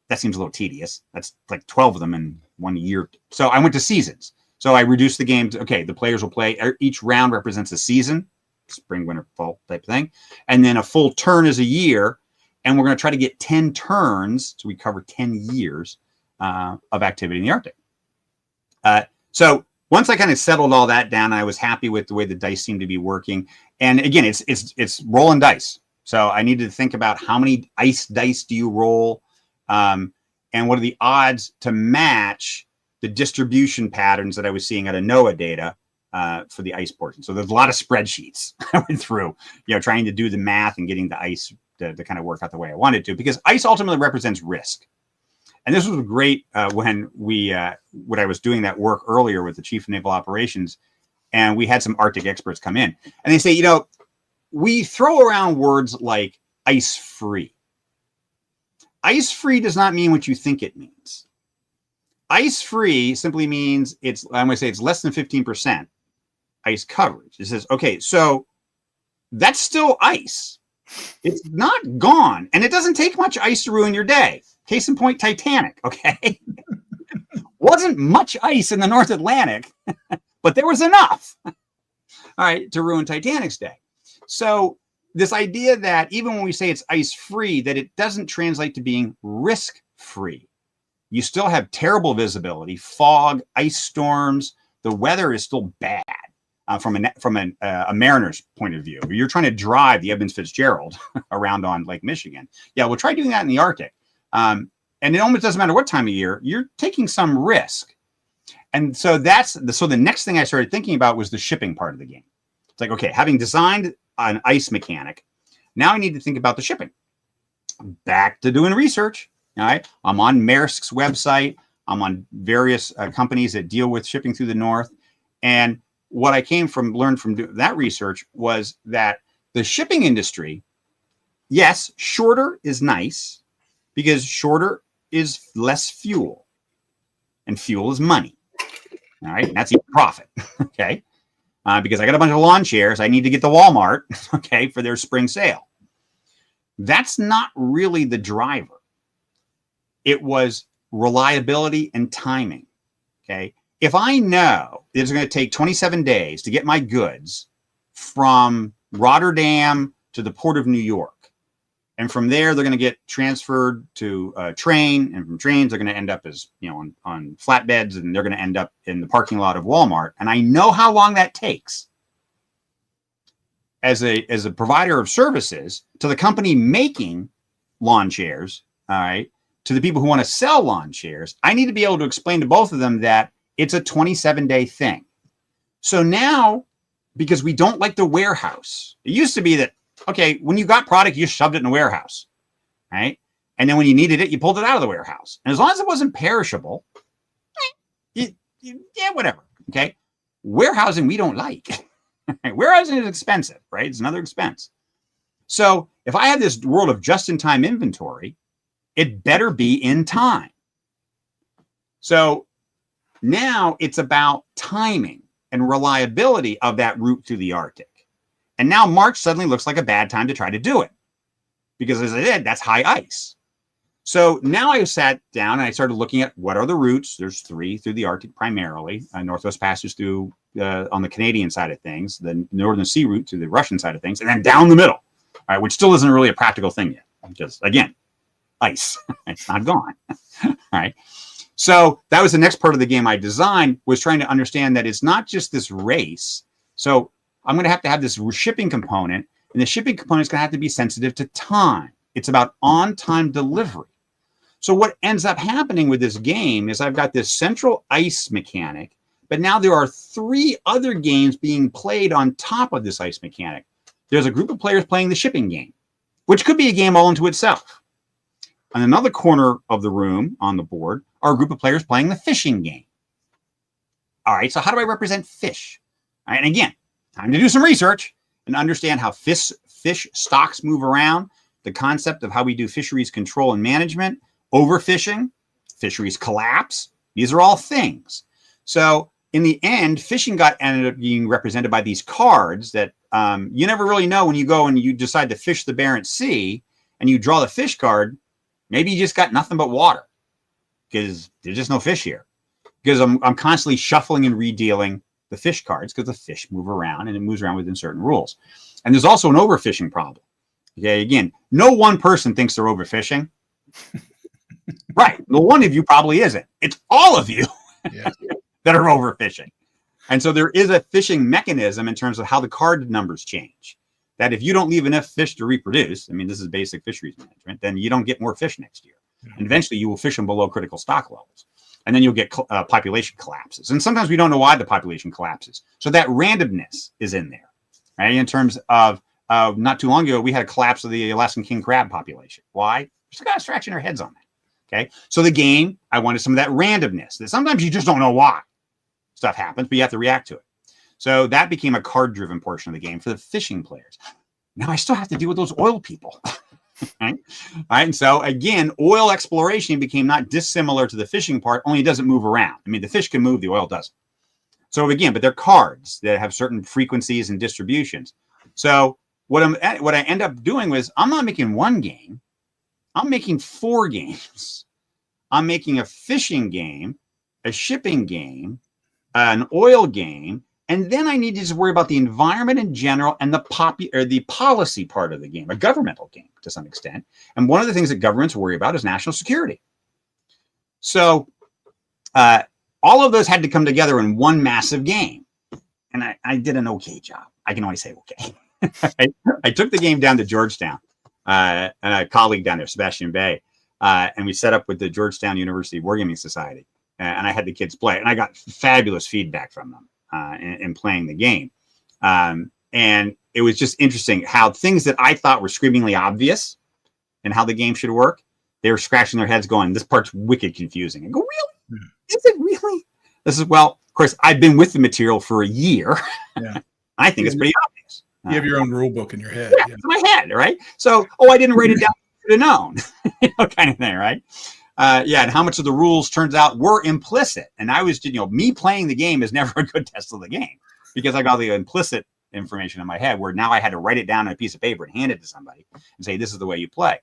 That seems a little tedious. That's like 12 of them in 1 year. So I went to seasons. So I reduced the game to, okay, the players will play, each round represents a season, spring, winter, fall type of thing. And then a full turn is a year. And we're going to try to get 10 turns. So we cover 10 years of activity in the Arctic. So once I kind of settled all that down, I was happy with the way the dice seemed to be working. And again, it's rolling dice. So I needed to think about how many ice dice do you roll, and what are the odds to match the distribution patterns that I was seeing out of NOAA data for the ice portion. So there's a lot of spreadsheets I went through, trying to do the math and getting the ice to kind of work out the way I wanted to, because ice ultimately represents risk. And this was great when when I was doing that work earlier with the chief of naval operations, and we had some Arctic experts come in, and they say, we throw around words like ice free. Ice-free does not mean what you think it means. Ice-free simply means I'm going to say it's less than 15% ice coverage. It says, okay, so that's still ice. It's not gone. And it doesn't take much ice to ruin your day. Case in point, Titanic, okay? Wasn't much ice in the North Atlantic, but there was enough, all right, to ruin Titanic's day. So this idea that even when we say it's ice-free, that it doesn't translate to being risk-free. You still have terrible visibility, fog, ice storms. The weather is still bad from a mariner's point of view. You're trying to drive the Evans Fitzgerald around on Lake Michigan. Yeah, we'll try doing that in the Arctic. And it almost doesn't matter what time of year, you're taking some risk. And so so the next thing I started thinking about was the shipping part of the game. It's like, okay, having designed an ice mechanic, now I need to think about the shipping. Back to doing research. All right, I'm on Maersk's website. I'm on various companies that deal with shipping through the North. And what I learned from that research was that the shipping industry, yes, shorter is nice because shorter is less fuel, and fuel is money. All right, and that's even profit. Okay, because I got a bunch of lawn chairs, I need to get to Walmart, okay, for their spring sale. That's not really the driver. It was reliability and timing. Okay. If I know it's going to take 27 days to get my goods from Rotterdam to the port of New York, and from there they're going to get transferred to a train, and from trains they're going to end up as, on flatbeds, and they're going to end up in the parking lot of Walmart, and I know how long that takes as a provider of services to the company making lawn chairs, all right, to the people who want to sell lawn chairs, I need to be able to explain to both of them that it's a 27-day thing. So now, because we don't like the warehouse, it used to be that, okay, when you got product, you shoved it in a warehouse, right? And then when you needed it, you pulled it out of the warehouse. And as long as it wasn't perishable, yeah, whatever, okay? Warehousing, we don't like. Warehousing is expensive, right? It's another expense. So if I have this world of just-in-time inventory, it better be in time. So now it's about timing and reliability of that route through the Arctic. And now March suddenly looks like a bad time to try to do it, because as I said, that's high ice. So now I sat down and I started looking at what are the routes. There's 3 through the Arctic primarily. Northwest Passage through on the Canadian side of things, the Northern Sea route to the Russian side of things, and then down the middle, all right, which still isn't really a practical thing yet. Just, again, ice. It's not gone. All right. So that was the next part of the game I designed, was trying to understand that it's not just this race. So I'm going to have this shipping component, and the shipping component is going to have to be sensitive to time. It's about on-time delivery. So what ends up happening with this game is I've got this central ice mechanic, but now there are 3 other games being played on top of this ice mechanic. There's a group of players playing the shipping game, which could be a game all unto itself. On another corner of the room on the board are a group of players playing the fishing game. All right, so how do I represent fish? All right, and again, time to do some research and understand how fish stocks move around, the concept of how we do fisheries control and management, overfishing, fisheries collapse. These are all things. So in the end, fishing ended up being represented by these cards that you never really know when you go and you decide to fish the Barents Sea and you draw the fish card. Maybe you just got nothing but water because there's just no fish here. Because I'm constantly shuffling and redealing the fish cards because the fish move around and it moves around within certain rules. And there's also an overfishing problem. Okay, again, no one person thinks they're overfishing. Right. The one of you probably isn't. It's all of you that are overfishing. And so there is a fishing mechanism in terms of how the card numbers change. That if you don't leave enough fish to reproduce, I mean, this is basic fisheries management, then you don't get more fish next year. And eventually you will fish them below critical stock levels. And then you'll get population collapses. And sometimes we don't know why the population collapses. So that randomness is in there, right? In terms of not too long ago, we had a collapse of the Alaskan king crab population. Why? Just got scratching our heads on that. Okay. So the game, I wanted some of that randomness that sometimes you just don't know why stuff happens, but you have to react to it. So that became a card-driven portion of the game for the fishing players. Now I still have to deal with those oil people. Right? All right. And so again, oil exploration became not dissimilar to the fishing part, only it doesn't move around. I mean, the fish can move, the oil doesn't. So again, but they're cards that have certain frequencies and distributions. So what I end up doing was I'm not making one game. I'm making 4 games. I'm making a fishing game, a shipping game, an oil game, and then I need to just worry about the environment in general and the policy part of the game, a governmental game to some extent. And one of the things that governments worry about is national security. So all of those had to come together in one massive game. And I did an okay job. I can only say okay. I took the game down to Georgetown, and a colleague down there, Sebastian Bay, and we set up with the Georgetown University Wargaming Society. And I had the kids play, and I got fabulous feedback from them in playing the game. And it was just interesting how things that I thought were screamingly obvious and how the game should work, they were scratching their heads going, this part's wicked confusing. I go, really? Is it really? This is, well, of course, I've been with the material for a year. Yeah. I think it's pretty obvious. You have your own rule book in your head. Yeah, it's in my head, right? So, I didn't write it down, I should have known, kind of thing, right? And how much of the rules turns out were implicit. And I was, me playing the game is never a good test of the game because I got the implicit information in my head where now I had to write it down on a piece of paper and hand it to somebody and say, this is the way you play.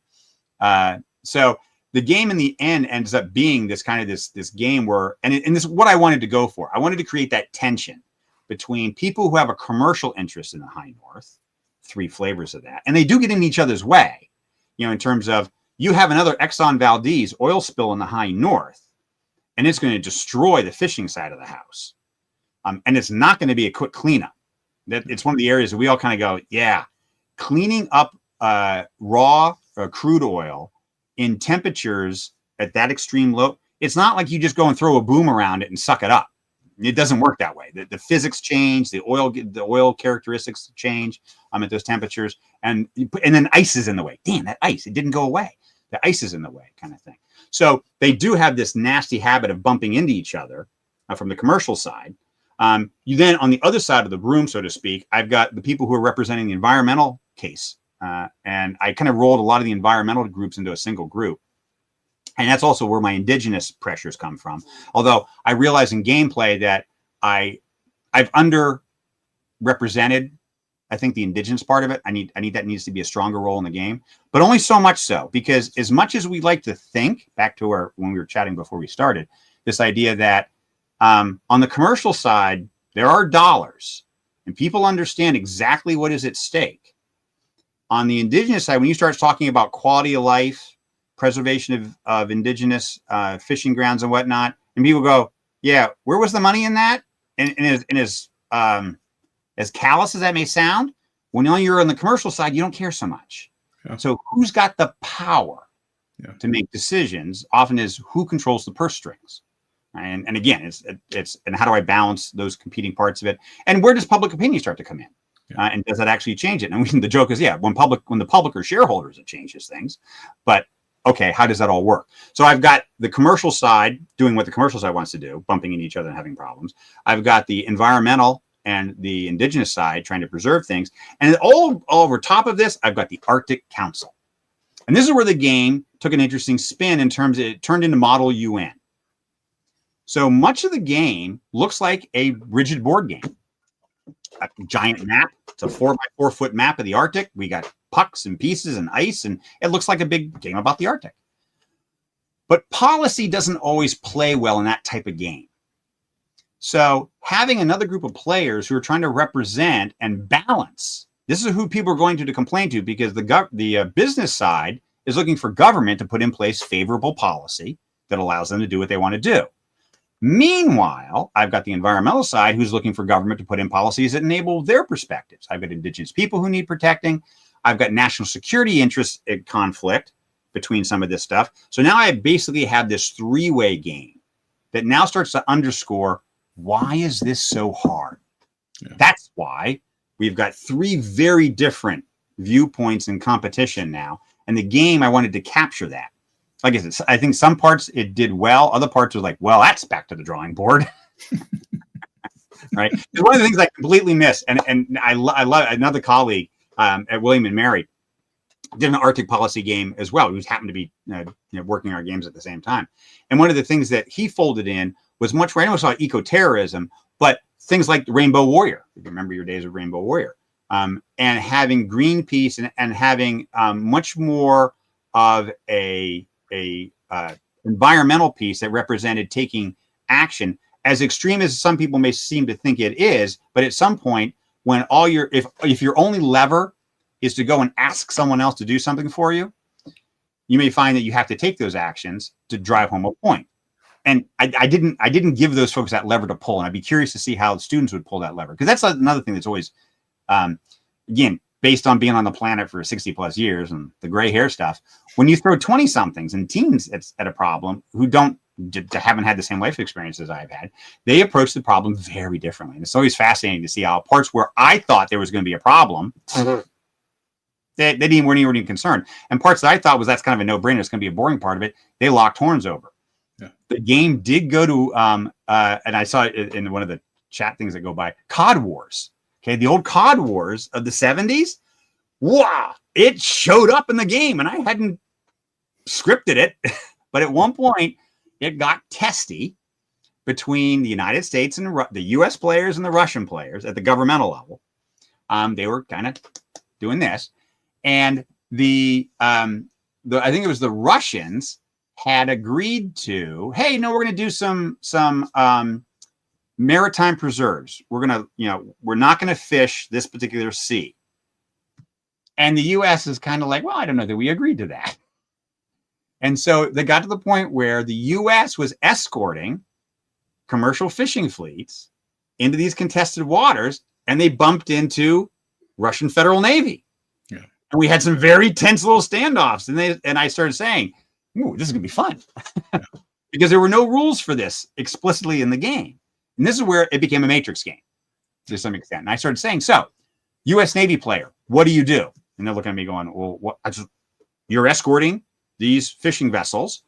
So the game in the end ends up being this kind of this game where, and this is what I wanted to go for. I wanted to create that tension between people who have a commercial interest in the high north, 3 flavors of that, and they do get in each other's way, in terms of, you have another Exxon Valdez oil spill in the high north, and it's going to destroy the fishing side of the house. And it's not going to be a quick cleanup. It's one of the areas that we all kind of go, yeah, cleaning up raw crude oil in temperatures at that extreme low. It's not like you just go and throw a boom around it and suck it up. It doesn't work that way. The physics change, the oil characteristics change at those temperatures, and then ice is in the way. Damn, that ice, it didn't go away. The ice is in the way, kind of thing. So they do have this nasty habit of bumping into each other from the commercial side. You then, on the other side of the room, so to speak, I've got the people who are representing the environmental case. And I kind of rolled a lot of the environmental groups into a single group. And that's also where my indigenous pressures come from. Although I realize in gameplay that I've underrepresented, I think, the indigenous part of it. I need that needs to be a stronger role in the game, but only so much so, because as much as we like to think, back to when we were chatting before we started, this idea that on the commercial side, there are dollars and people understand exactly what is at stake. On the indigenous side, when you start talking about quality of life, preservation of indigenous fishing grounds and whatnot, and people go, yeah, where was the money in that? And as callous as that may sound, when you're on the commercial side, you don't care so much. Yeah. So who's got the power to make decisions often is who controls the purse strings. And again, it's and how do I balance those competing parts of it? And where does public opinion start to come in? Yeah. And does that actually change it? And the joke is, when the public are shareholders, it changes things. But okay, how does that all work? So I've got the commercial side doing what the commercial side wants to do, bumping into each other and having problems. I've got the environmental and the indigenous side trying to preserve things. And all over top of this, I've got the Arctic Council. And this is where the game took an interesting spin in terms of it turned into Model UN. So much of the game looks like a rigid board game. A giant map. It's a 4x4 foot map of the Arctic. We got pucks and pieces and ice, and it looks like a big game about the Arctic. But policy doesn't always play well in that type of game. So having another group of players who are trying to represent and balance, this is who people are going to complain to, because the business side is looking for government to put in place favorable policy that allows them to do what they want to do. Meanwhile, I've got the environmental side who's looking for government to put in policies that enable their perspectives. I've got indigenous people who need protecting. I've got national security interests at conflict between some of this stuff. So now I basically have this 3-way game that now starts to underscore, why is this so hard? Yeah. That's why we've got 3 very different viewpoints in competition now. And the game, I wanted to capture that. Like I said, I think some parts it did well. Other parts were like, well, that's back to the drawing board. Right. It's one of the things I completely missed. And I love another colleague at William and Mary. did an Arctic policy game as well. We just happened to be working our games at the same time. And one of the things that he folded in was much where I almost saw eco-terrorism, but things like Rainbow Warrior. If you remember your days of Rainbow Warrior, and having Greenpeace and having much more of a environmental piece that represented taking action, as extreme as some people may seem to think it is. But at some point, when if your only lever is to go and ask someone else to do something for you, you may find that you have to take those actions to drive home a point. And I didn't give those folks that lever to pull, and I'd be curious to see how the students would pull that lever, because that's another thing that's always, again, based on being on the planet for 60 plus years and the gray hair stuff. When you throw 20 somethings and teens at a problem who haven't had the same life experiences I've had, they approach the problem very differently. And it's always fascinating to see how parts where I thought there was going to be a problem, they weren't even concerned. And parts that I thought that's kind of a no-brainer, it's going to be a boring part of it, they locked horns over. Yeah. The game did go to, and I saw it in one of the chat things that go by, COD Wars. Okay, the old COD Wars of the 70s. Wow, it showed up in the game, and I hadn't scripted it. But at one point, it got testy between the United States and the U.S. players and the Russian players at the governmental level. They were kind of doing this. And I think it was the Russians had agreed to, hey, no, we're going to do some maritime preserves. We're not going to fish this particular sea. And the U.S. is kind of like, well, I don't know that we agreed to that. And so they got to the point where the U.S. was escorting commercial fishing fleets into these contested waters, and they bumped into Russian Federal Navy. Yeah. And we had some very tense little standoffs. And I started saying, ooh, this is going to be fun. Because there were no rules for this explicitly in the game. And this is where it became a Matrix game to some extent. And I started saying, so, U.S. Navy player, what do you do? And they're looking at me going, well, what? You're escorting these fishing vessels.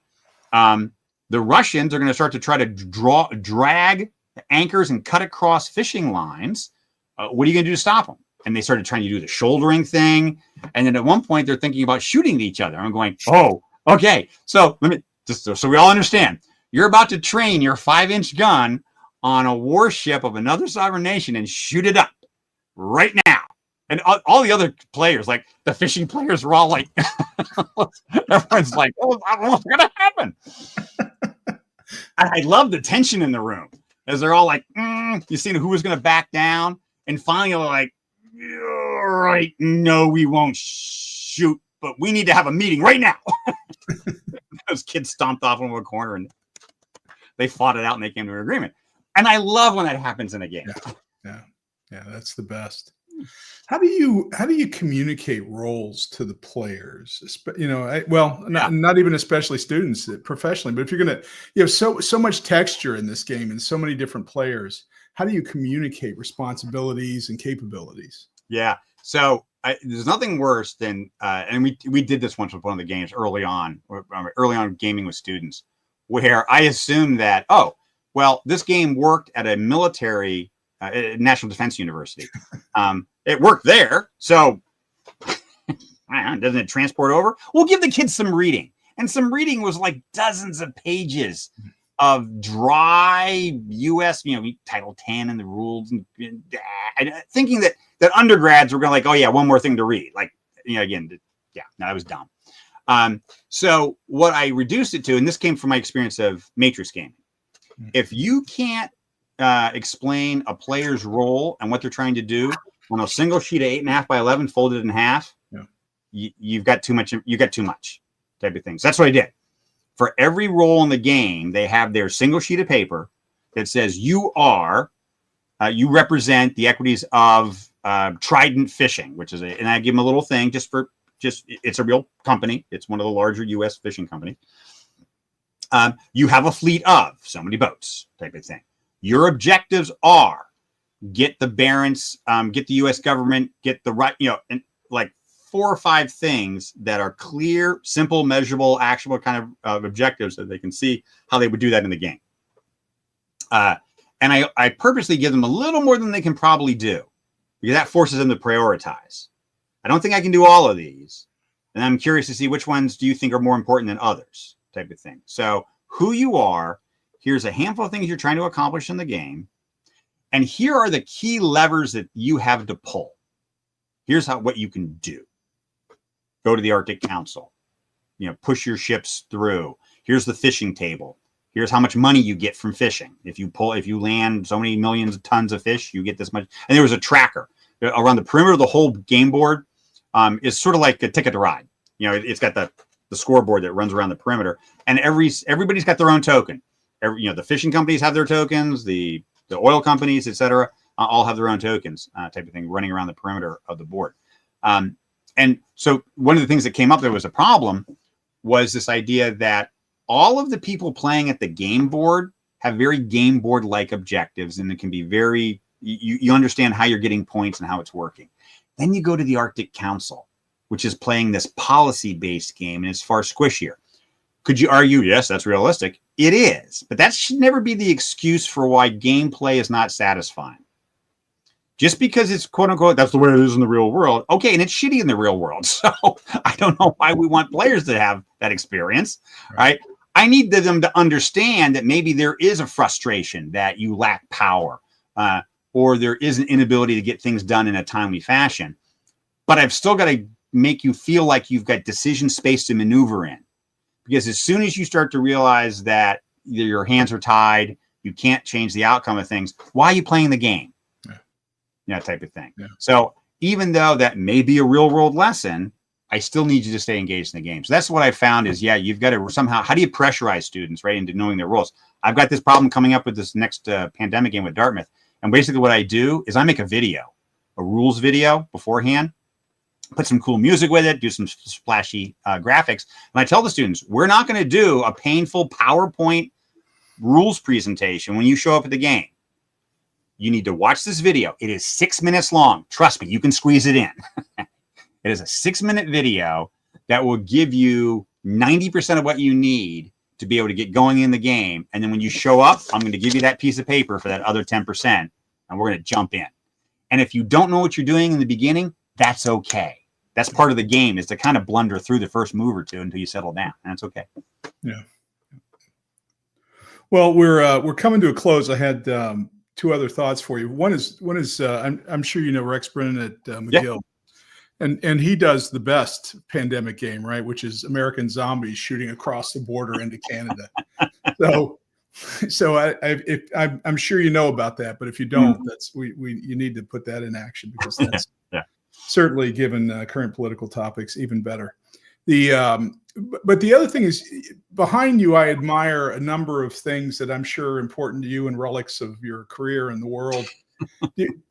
The Russians are going to start to try to drag the anchors and cut across fishing lines. What are you going to do to stop them? And they started trying to do the shouldering thing. And then at one point, they're thinking about shooting each other. I'm going, oh, okay. So let me just so we all understand. You're about to train your 5-inch gun on a warship of another sovereign nation and shoot it up right now. And all the other players, like the fishing players, were all like, everyone's like, oh, I don't know what's going to happen. I love the tension in the room as they're all like, you see who was going to back down. And finally, they're like, you're right. No, we won't shoot, but we need to have a meeting right now. Those kids stomped off into a corner and they fought it out and they came to an agreement. And I love when that happens in a game. Yeah, that's the best. How do you communicate roles to the players? Not even especially students professionally, but if you're going to, so much texture in this game and so many different players, how do you communicate responsibilities and capabilities? Yeah. So there's nothing worse than, and we did this once with one of the games early on gaming with students, where I assumed that, this game worked at a military National Defense University. It worked there, so doesn't it transport over? We'll give the kids some reading, and some reading was like dozens of pages of dry U.S. Title 10 and the rules, and thinking that undergrads were going to like, oh yeah, one more thing to read. Like, that was dumb. So what I reduced it to, and this came from my experience of Matrix gaming, if you can't explain a player's role and what they're trying to do on a single sheet of 8.5 by 11 folded in half, you've got too much. You got too much type of things. That's what I did. For every role in the game, they have their single sheet of paper that says you represent the equities of Trident Fishing, which is and I give them a little thing it's a real company. It's one of the larger U.S. fishing companies. You have a fleet of so many boats type of thing. Your objectives are get the Barents, get the U.S. government, get the right, and like 4 or 5 things that are clear, simple, measurable, actionable kind of objectives that they can see how they would do that in the game. And I purposely give them a little more than they can probably do, because that forces them to prioritize. I don't think I can do all of these, And I'm curious to see which ones do you think are more important than others, type of thing. So who you are, here's a handful of things you're trying to accomplish in the game. And here are the key levers that you have to pull. Here's what you can do. Go to the Arctic Council, push your ships through. Here's the fishing table. Here's how much money you get from fishing. If you land so many millions of tons of fish, you get this much. And there was a tracker around the perimeter of the whole game board. Is sort of like a ticket to ride. It's got the scoreboard that runs around the perimeter, and everybody's got their own token. The fishing companies have their tokens, the oil companies, etc., all have their own tokens, type of thing, running around the perimeter of the board. And so one of the things that came up there was a problem was this idea that all of the people playing at the game board have very game board like objectives, and it can be very you understand how you're getting points and how it's working. Then you go to the Arctic Council, which is playing this policy-based game, and it's far squishier. Could you argue, yes, that's realistic? It is, but that should never be the excuse for why gameplay is not satisfying. Just because it's quote-unquote, that's the way it is in the real world. Okay, and it's shitty in the real world, so I don't know why we want players to have that experience, right? I need them to understand that maybe there is a frustration that you lack power, or there is an inability to get things done in a timely fashion. But I've still got to make you feel like you've got decision space to maneuver in. Because as soon as you start to realize that your hands are tied, you can't change the outcome of things, why are you playing the game? Type of thing. Yeah. So even though that may be a real world lesson, I still need you to stay engaged in the game. So that's what I found is, you've got to somehow, how do you pressurize students right into knowing their roles? I've got this problem coming up with this next pandemic game with Dartmouth. And basically what I do is I make a rules video beforehand, put some cool music with it, do some splashy graphics. And I tell the students, we're not going to do a painful PowerPoint rules presentation when you show up at the game. You need to watch this video. It is 6 minutes long. Trust me, you can squeeze it in. It is a 6-minute video that will give you 90% of what you need to be able to get going in the game. And then when you show up, I'm going to give you that piece of paper for that other 10%, and we're going to jump in. And if you don't know what you're doing in the beginning, that's okay. That's part of the game, is to kind of blunder through the first move or two until you settle down. And that's okay. Yeah. Well, we're coming to a close. I had two other thoughts for you. One is I'm sure you know Rex Brennan at McGill. Yeah. And he does the best pandemic game, right? Which is American Zombies shooting across the border into Canada. So I'm sure you know about that, but if you don't, you need to put that in action, because that's certainly, given current political topics, even better. But the other thing is, behind you, I admire a number of things that I'm sure are important to you and relics of your career in the world.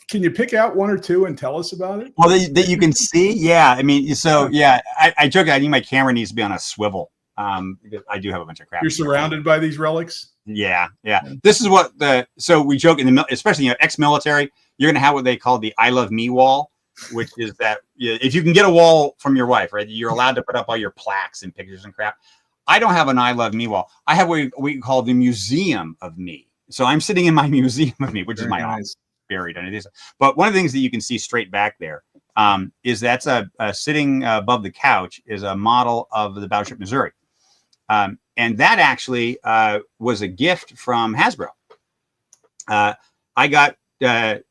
Can you pick out one or two and tell us about it? Well, that you can see? Yeah. I mean, so I joke, I think my camera needs to be on a swivel. I do have a bunch of crap. You're surrounded by these relics? Yeah. This is what so we joke in the, especially, ex-military, you're going to have what they call the I love me wall, which is that if you can get a wall from your wife, right, you're allowed to put up all your plaques and pictures and crap. I don't have an I love me wall. I have what we call the museum of me. So I'm sitting in my museum of me, which is my office, buried under this. But one of the things that you can see straight back there is that's a sitting above the couch is a model of the battleship Missouri. And that actually was a gift from Hasbro. I got the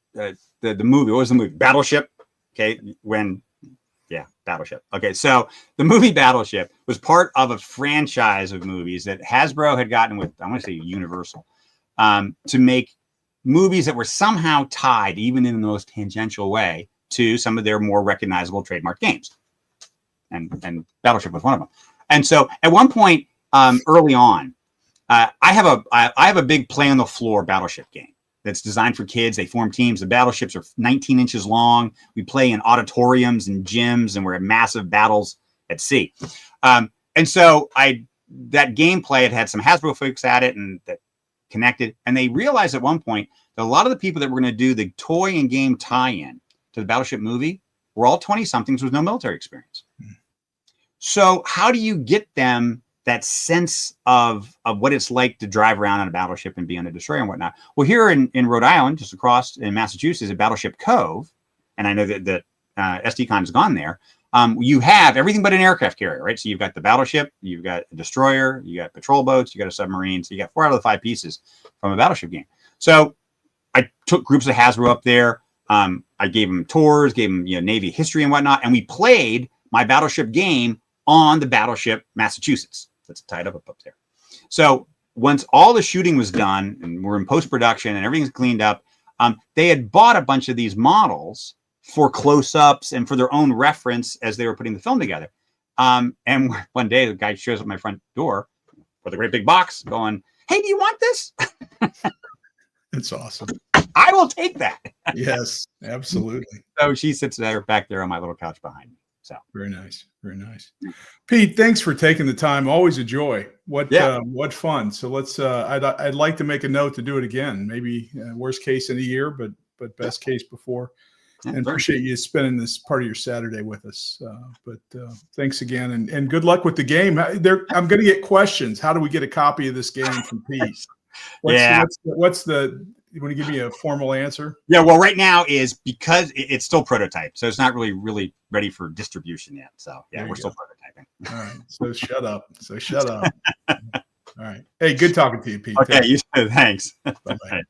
movie. What was the movie? Battleship. Okay, Battleship. Okay, so the movie Battleship was part of a franchise of movies that Hasbro had gotten with, I want to say Universal, to make movies that were somehow tied, even in the most tangential way, to some of their more recognizable trademark games. And Battleship was one of them. And so at one point early on, I have a big play on the floor Battleship game that's designed for kids. They form teams. The battleships are 19 inches long. We play in auditoriums and gyms, and we're at massive battles at sea. And so that gameplay, it had some Hasbro folks at it and that connected. And they realized at one point that a lot of the people that were going to do the toy and game tie-in to the Battleship movie were all 20-somethings with no military experience. So how do you get them that sense of what it's like to drive around on a battleship and be on a destroyer and whatnot? Well, here in Rhode Island, just across in Massachusetts, at Battleship Cove, and I know that SDCon has gone there, you have everything but an aircraft carrier, right? So you've got the battleship, you've got a destroyer, you got patrol boats, you got a submarine. So you got 4 out of the 5 pieces from a battleship game. So I took groups of Hasbro up there. I gave them tours, gave them Navy history and whatnot, and we played my battleship game on the battleship Massachusetts. That's tied up there. So once all the shooting was done and we're in post-production and everything's cleaned up, they had bought a bunch of these models for close-ups and for their own reference as they were putting the film together. And one day the guy shows up at my front door with a great big box going, "Hey, do you want this?" It's awesome. I will take that. Yes, absolutely. So she sits there back there on my little couch behind me. So very nice, very nice. Pete, thanks for taking the time. Always a joy. What fun. So let's. I'd like to make a note to do it again. Maybe worst case in a year, but best case before. And appreciate you spending this part of your Saturday with us. But thanks again, and good luck with the game. I'm going to get questions. How do we get a copy of this game from Pete? What's the you want to give me a formal answer? Yeah, well, right now is because it's still prototype, so it's not really ready for distribution yet. So yeah, we're still prototyping. All right. So shut up. All right. Hey, good talking to you, Pete. Okay, you too. Thanks. Bye-bye.